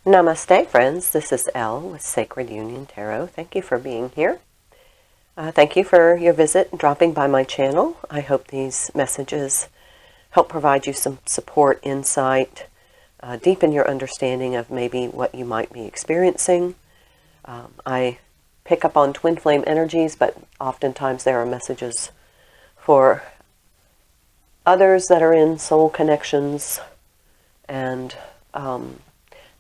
Namaste, friends. This is Elle with Sacred Union Tarot. Thank you for being here. Thank you for your visit and dropping by my channel. I hope these messages help provide you some support, insight, deepen your understanding of maybe what you might be experiencing. I pick up on twin flame energies, but oftentimes there are messages for others that are in soul connections and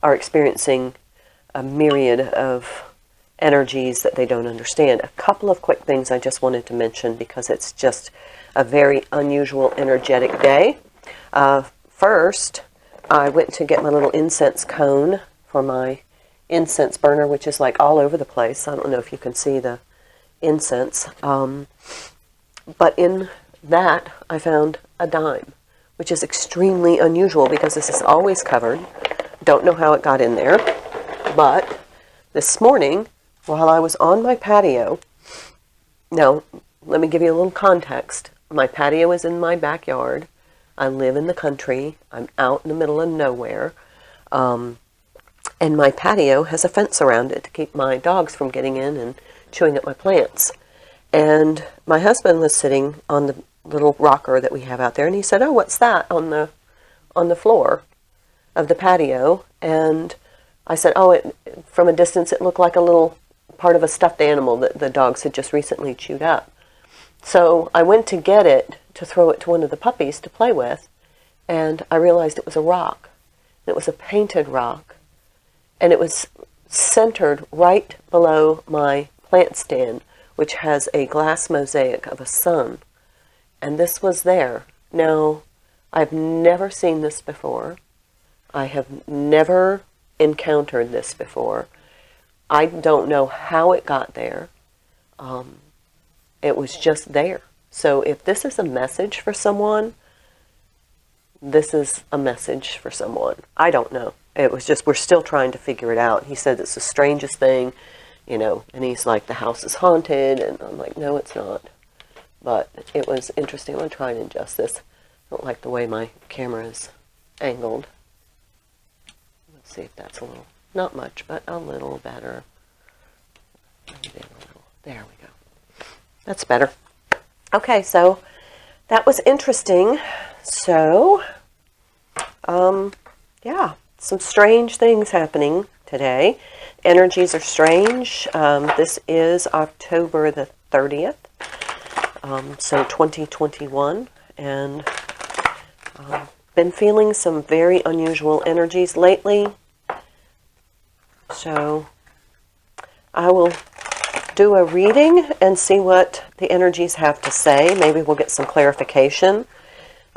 are experiencing a myriad of energies that they don't understand. A couple of quick things I just wanted to mention because it's just a very unusual, energetic day. First, I went to get my little incense cone for my incense burner, which is like all over the place. I don't know if you can see the incense. But in that, I found a dime, which is extremely unusual because this is always covered. Don't know how it got in there, but this morning, while I was on my patio, now, let me give you a little context. My patio is in my backyard. I live in the country. I'm out in the middle of nowhere. And my patio has a fence around it to keep my dogs from getting in and chewing up my plants. And my husband was sitting on the little rocker that we have out there, and he said, "Oh, what's that on the floor of the patio?" And I said, "Oh, from a distance it looked like a little part of a stuffed animal that the dogs had just recently chewed up." So I went to get it to throw it to one of the puppies to play with, and I realized it was a rock. It was a painted rock, and it was centered right below my plant stand, which has a glass mosaic of a sun. And this was there. Now, I've never seen this before. I have never encountered this before. I don't know how it got there. It was just there. So if this is a message for someone, this is a message for someone. I don't know. It was just, we're still trying to figure it out. He said it's the strangest thing, you know, and he's like, the house is haunted, and I'm like, no, it's not. But it was interesting. I'm going to try and adjust this. I don't like the way my camera is angled. Let's see if that's a little, not much, but a little better. Maybe a little. There we go. That's better. Okay, so that was interesting. So, yeah, some strange things happening today. Energies are strange. This is October the 30th. So 2021, and been feeling some very unusual energies lately. So I will do a reading and see what the energies have to say. Maybe we'll get some clarification.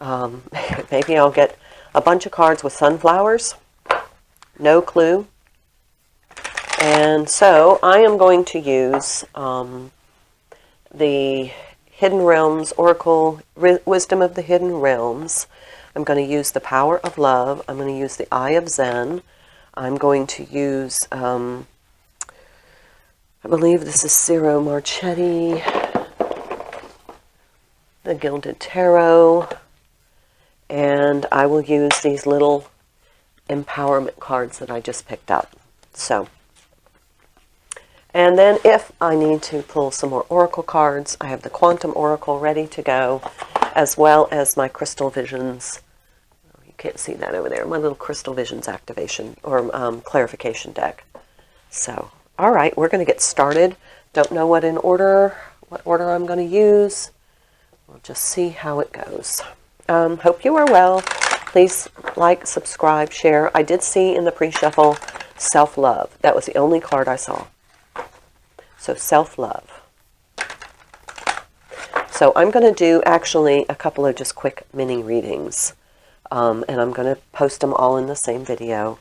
Maybe I'll get a bunch of cards with sunflowers. No clue. And so I am going to use the Hidden Realms Oracle, Wisdom of the Hidden Realms. I'm going to use the Power of Love. I'm going to use the Eye of Zen. I'm going to use, I believe this is Ciro Marchetti, the Gilded Tarot, and I will use these little empowerment cards that I just picked up. So, and then if I need to pull some more oracle cards, I have the Quantum Oracle ready to go, as well as my Crystal Visions. Oh, you can't see that over there. My little Crystal Visions activation or clarification deck. So, all right, we're going to get started. Don't know what order I'm going to use. We'll just see how it goes. Hope you are well. Please like, subscribe, share. I did see in the pre-shuffle self-love. That was the only card I saw. So self-love. So I'm going to do actually a couple of just quick mini readings. And I'm going to post them all in the same video.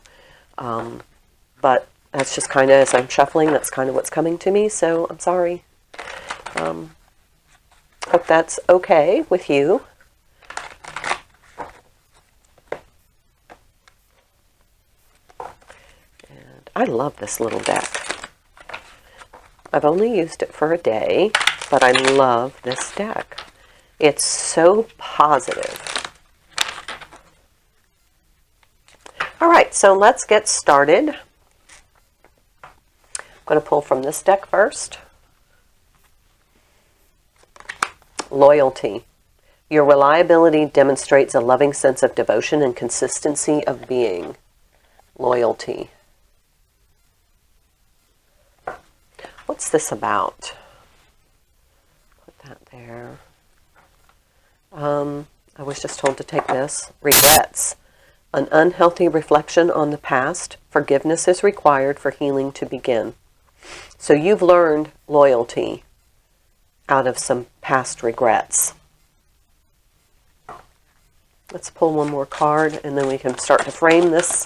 But that's just kind of, as I'm shuffling, that's kind of what's coming to me. So I'm sorry. Hope that's okay with you. And I love this little deck. I've only used it for a day, but I love this deck. It's so positive. All right, right, so let's get started. I'm going to pull from this deck first. Loyalty. Your reliability demonstrates a loving sense of devotion and consistency of being. Loyalty. What's this about? Put that there. I was just told to take this. Regrets. An unhealthy reflection on the past. Forgiveness is required for healing to begin. So you've learned loyalty out of some past regrets. Let's pull one more card and then we can start to frame this.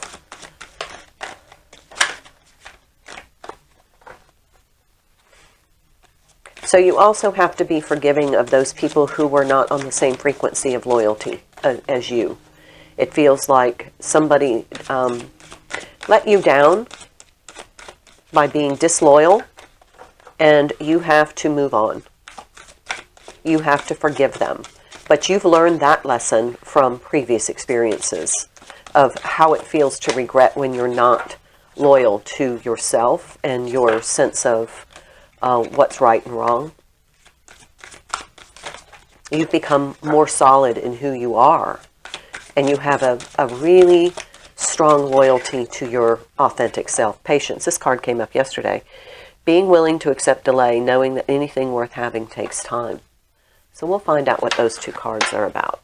So you also have to be forgiving of those people who were not on the same frequency of loyalty as you. It feels like somebody let you down by being disloyal, and you have to move on. You have to forgive them. But you've learned that lesson from previous experiences of how it feels to regret when you're not loyal to yourself and your sense of what's right and wrong. You've become more solid in who you are, and you have a really strong loyalty to your authentic self. Patience. This card came up yesterday. Being willing to accept delay, knowing that anything worth having takes time. So we'll find out what those two cards are about.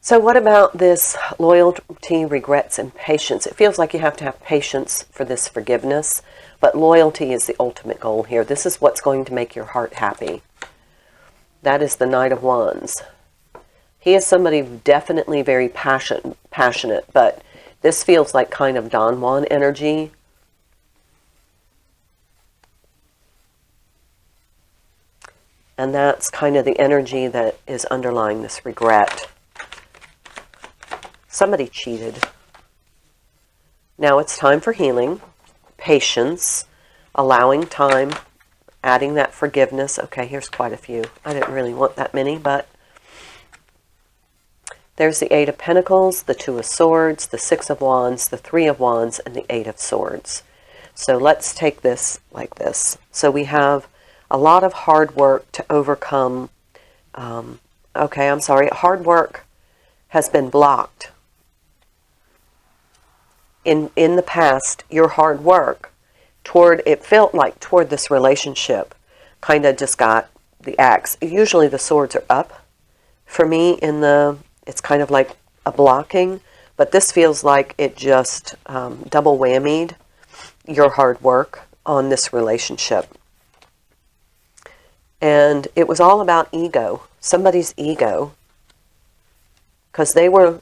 So what about this loyalty, regrets, and patience? It feels like you have to have patience for this forgiveness, but loyalty is the ultimate goal here. This is what's going to make your heart happy. That is the Knight of Wands. He is somebody definitely very passionate, but this feels like kind of Don Juan energy. And that's kind of the energy that is underlying this regret. Somebody cheated. Now it's time for healing, patience, allowing time, adding that forgiveness. Okay, here's quite a few. I didn't really want that many, but there's the Eight of Pentacles, the Two of Swords, the Six of Wands, the Three of Wands, and the Eight of Swords. So let's take this like this. So we have a lot of hard work to overcome. Hard work has been blocked. In the past, your hard work it felt like toward this relationship kind of just got the axe. Usually the swords are up. For me, it's kind of like a blocking, but this feels like it just double whammied your hard work on this relationship. And it was all about ego, somebody's ego, because they were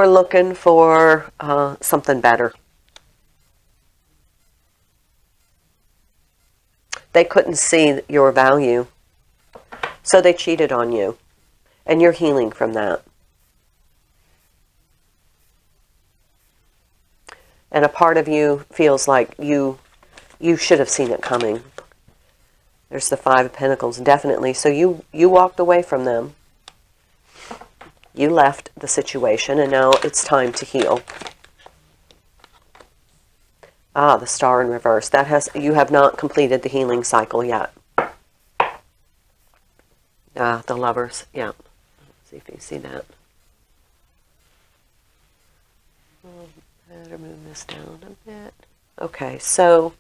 looking for something better. They couldn't see your value, so they cheated on you, and you're healing from that. And a part of you feels like you should have seen it coming. There's the Five of Pentacles, definitely. So you walked away from them. You left the situation, and now it's time to heal. Ah, the Star in reverse. You have not completed the healing cycle yet. Ah, the Lovers. Yeah. Let's see if you see that. Better move this down a bit. Okay, so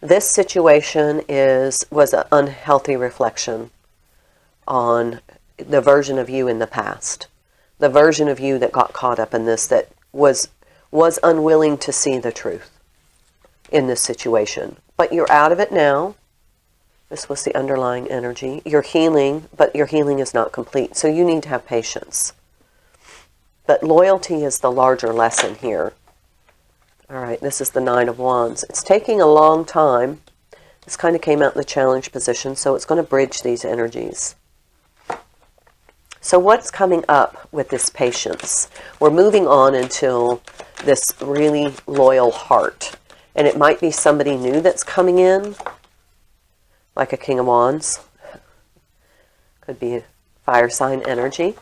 this situation was an unhealthy reflection on the version of you in the past. The version of you that got caught up in this, that was unwilling to see the truth in this situation. But you're out of it now. This was the underlying energy. You're healing, but your healing is not complete. So you need to have patience. But loyalty is the larger lesson here. All right, this is the Nine of Wands. It's taking a long time. This kind of came out in the challenge position, so it's going to bridge these energies. So what's coming up with this patience? We're moving on until this really loyal heart. And it might be somebody new that's coming in, like a King of Wands. Could be fire sign energy.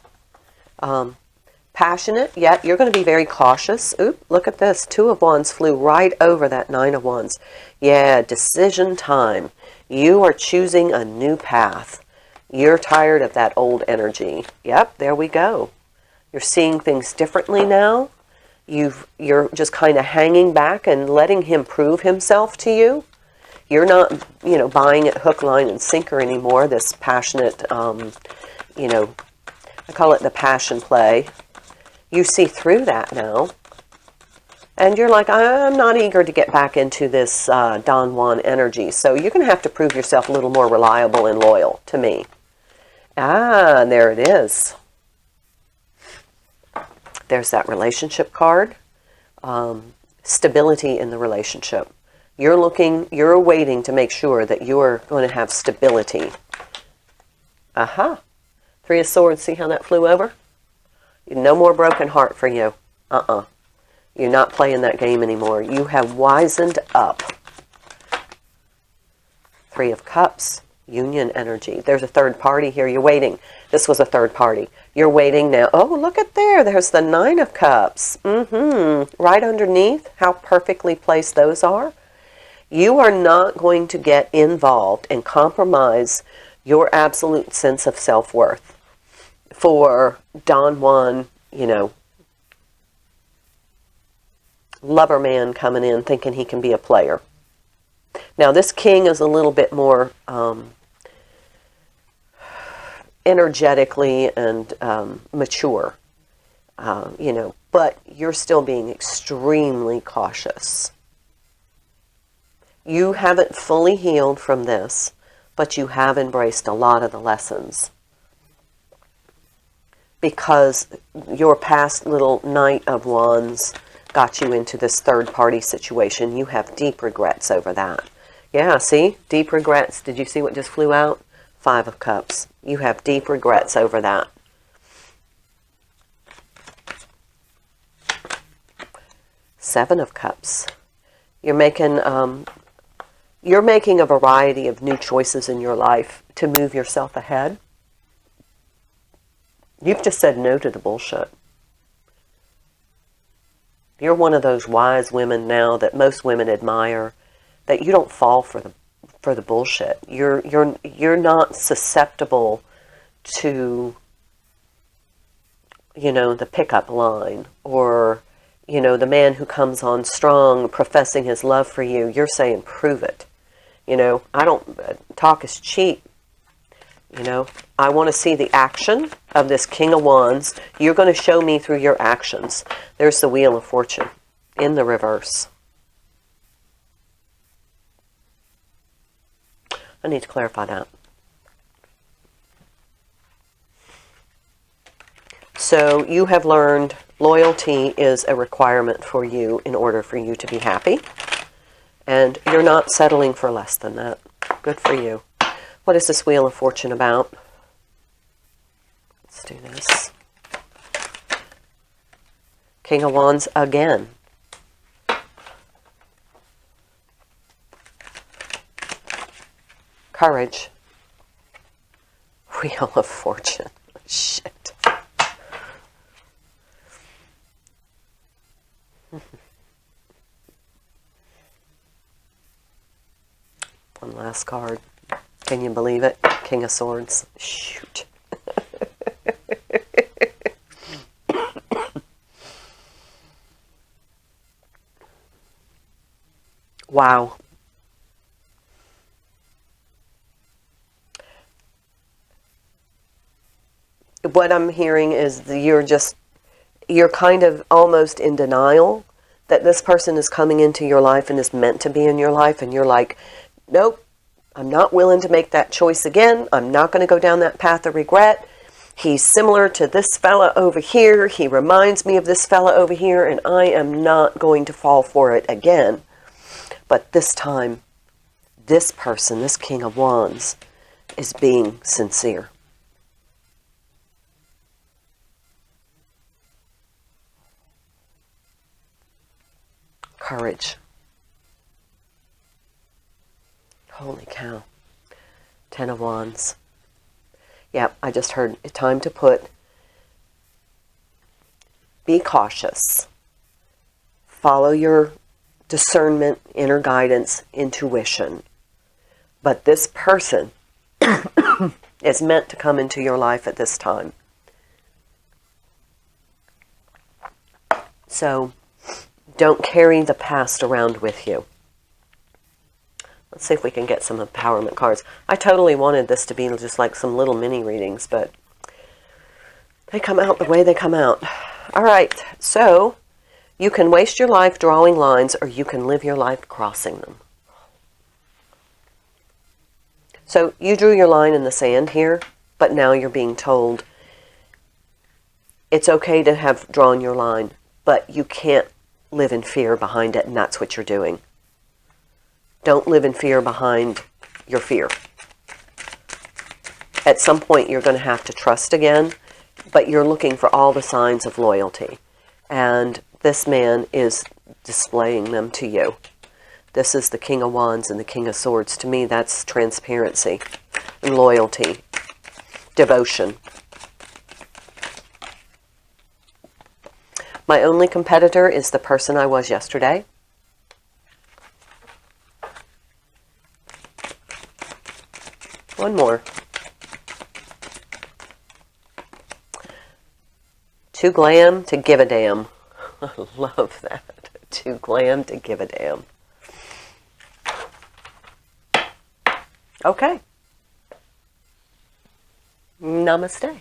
Passionate, yet you're going to be very cautious. Oop, look at this. 2 of Wands flew right over that 9 of Wands. Yeah, decision time. You are choosing a new path. You're tired of that old energy. Yep, there we go. You're seeing things differently now. You're just kind of hanging back and letting him prove himself to you. You're not, buying it hook, line, and sinker anymore, this passionate, I call it the passion play. You see through that now. And you're like, I'm not eager to get back into this Don Juan energy. So you're going to have to prove yourself a little more reliable and loyal to me. Ah, there it is. There's that relationship card. Stability in the relationship. You're waiting to make sure that you're going to have stability. Aha. 3 of Swords, see how that flew over? No more broken heart for you. You're not playing that game anymore. You have wisened up. 3 of Cups, union energy. There's a third party here. You're waiting. This was a third party. You're waiting now. Oh, look at there. There's the 9 of Cups. Right underneath, how perfectly placed those are. You are not going to get involved and compromise your absolute sense of self-worth for Don Juan, lover man coming in thinking he can be a player. Now, this king is a little bit more energetically and mature, but you're still being extremely cautious. You haven't fully healed from this, but you have embraced a lot of the lessons. Because your past little Knight of Wands got you into this third-party situation. You have deep regrets over that. Yeah, see? Deep regrets. Did you see what just flew out? 5 of Cups. You have deep regrets over that. 7 of Cups. You're making a variety of new choices in your life to move yourself ahead. You've just said no to the bullshit. You're one of those wise women now that most women admire, that you don't fall for the bullshit. You're not susceptible to, the pickup line, or, the man who comes on strong professing his love for you. You're saying, prove it. Talk is cheap. I want to see the action of this King of Wands. You're going to show me through your actions. There's the Wheel of Fortune in the reverse. I need to clarify that. So you have learned loyalty is a requirement for you in order for you to be happy. And you're not settling for less than that. Good for you. What is this Wheel of Fortune about? Let's do this. King of Wands again. Courage. Wheel of Fortune. Shit. One last card. Can you believe it? King of Swords. Shoot. Wow. What I'm hearing is you're kind of almost in denial that this person is coming into your life and is meant to be in your life, and you're like, nope, I'm not willing to make that choice again. I'm not going to go down that path of regret. He's similar to this fella over here. He reminds me of this fella over here, and I am not going to fall for it again. But this time, this person, this King of Wands, is being sincere. Courage. Holy cow. 10 of Wands. Yep, I just heard it's time to put, be cautious. Follow your discernment, inner guidance, intuition. But this person is meant to come into your life at this time. So don't carry the past around with you. Let's see if we can get some empowerment cards. I totally wanted this to be just like some little mini readings, but they come out the way they come out. All right, so you can waste your life drawing lines, or you can live your life crossing them. So you drew your line in the sand here, but now you're being told it's okay to have drawn your line, but you can't live in fear behind it, and that's what you're doing. Don't live in fear behind your fear. At some point, you're going to have to trust again, but you're looking for all the signs of loyalty. And this man is displaying them to you. This is the King of Wands and the King of Swords. To me, that's transparency and loyalty, devotion. My only competitor is the person I was yesterday. One more. Too glam to give a damn. I love that. Too glam to give a damn. Okay. Namaste.